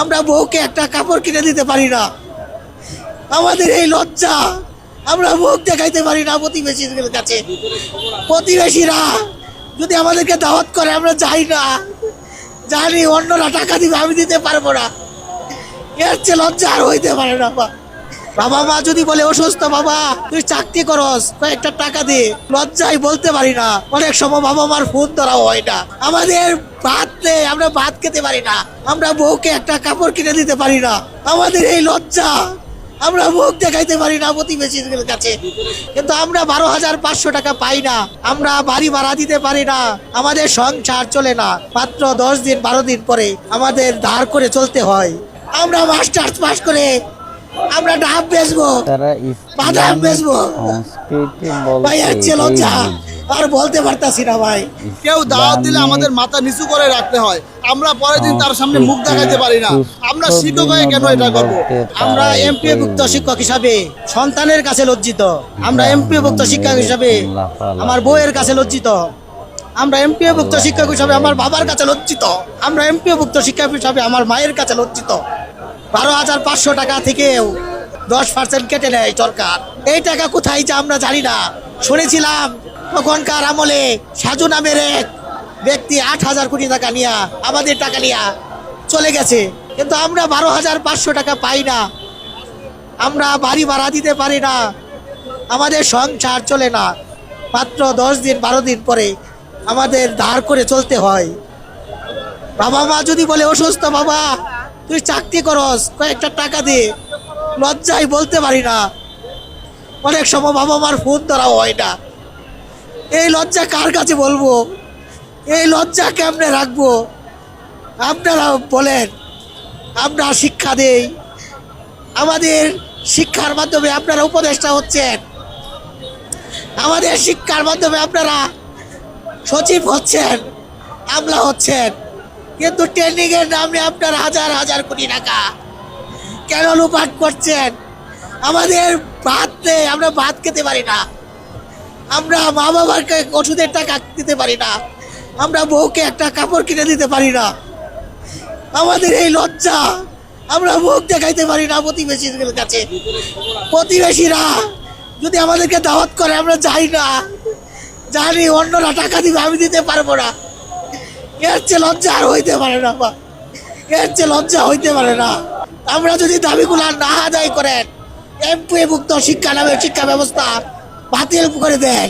আমরা বউকে একটা কাপড় কিনে দিতে পারি না। আমাদের এই লজ্জা, আমরা মুখ দেখাইতে পারি না প্রতিবেশীদের কাছে। প্রতিবেশীরা যদি আমাদেরকে দাওয়াত করে আমরা যাই না, জানি অন্যরা টাকা দিবে, আমি দিতে পারবো না। এর চেয়ে লজ্জা আর হইতে পারে না। বাবা মা যদি বলে অসুস্থ, বাবা তুই চাকরি করস, কয়েকটা টাকা দে, লজ্জায় বলতে পারি না। অনেক সময় বাবা মার ফোন ধরাও হয় না। আমাদের ভাত নেই, আমরা ভাত খেতে পারি না। আমরা বউকে একটা কাপড় কিনে দিতে পারি না। আমাদের এই লজ্জা, আমরা মুখ দেখাইতে পারি না প্রতিবেশীদের কাছে। কিন্তু আমরা 12,500 টাকা পাই না, আমরা বাড়ি ভাড়া দিতে পারি না, আমাদের সংসার চলে না। মাত্র 10 দিন 12 দিন পরে আমাদের ধার করে চলতে হয়। আমরা মাস্টার্স পাস করে আমরা ডাব বেচবো, বাদাম বেচবো। ভাই আছে লজ্জা, আর বলতে পারতাছি না ভাই। কেউ দাওয়াত দিলে আমাদের মাথা নিচু করে রাখতে হয়, আমরা পরের দিন তার সামনে মুখ দেখাইতে পারি না। আমরা শিক্ষক হয়ে কেন এটা করবো? আমরা এমপিওভুক্ত শিক্ষক হিসাবে সন্তানের কাছে লজ্জিত। আমরা এমপিওভুক্ত শিক্ষক হিসাবে আমার বউয়ের কাছে লজ্জিত। আমরা এমপিওভুক্ত শিক্ষক হিসাবে আমার বাবার কাছে লজ্জিত। আমরা এমপিওভুক্ত শিক্ষক হিসাবে আমার মায়ের কাছে লজ্জিত। 12,500 টাকা থেকেও 10% কেটে নেয় সরকার। এই টাকা কোথায় যা আমরা জানি না। শুনেছিলাম তখনকার আমলে সাজু নামের এক ব্যক্তি 8,000 কোটি টাকা নিয়ে আমাদের টাকা নিয়ে চলে গেছে, কিন্তু আমরা 12,500 টাকা পাই না। আমরা বাড়ি ভাড়া দিতে পারি না, আমাদের সংসার চলে না। মাত্র 10 দিন 12 দিন পরে আমাদের ধার করে চলতে হয়। বাবা মা যদি বলে অসুস্থ, বাবা তুই চাকরি করস, কয়েকটা টাকা দে, লজ্জায় বলতে পারি না। অনেক সময় বাবা মার ফোন ধরাও হয় না। এই লজ্জা কার কাছে বলবো? এই লজ্জা কেমনে রাখবো? আপনারা বলেন, আমরা শিক্ষা দেই, আমাদের শিক্ষার মাধ্যমে আপনারা উপদেষ্টা হচ্ছেন, আমাদের শিক্ষার মাধ্যমে আপনারা সচিব হচ্ছেন, আমলা হচ্ছেন, কিন্তু ট্রেনিং এর নামে আপনার হাজার হাজার কোটি টাকা কেন লুপাট করছেন? আমাদের ভাত নেই, আমরা ভাত খেতে পারি না। আমরা মা বাবাকে ওষুধের টাকা দিতে পারি না। আমরা বউকে একটা কাপড় কিনে দিতে পারি না। আমাদের এই লজ্জা, আমরা মুখ দেখাইতে পারি না প্রতিবেশীদের কাছে। প্রতিবেশীরা যদি আমাদেরকে দাওয়াত করে আমরা যাই না, জানি অন্যরা টাকা দিবে, আমি দিতে পারবো না। এর চেয়ে লজ্জা আর হইতে পারে না। এর চেয়ে লজ্জা হইতে পারে না। আমরা যদি দাবিগুলা না আদায় করেন, এমপিওভুক্ত শিক্ষা নামের শিক্ষা ব্যবস্থা বাতিল করে দেয়।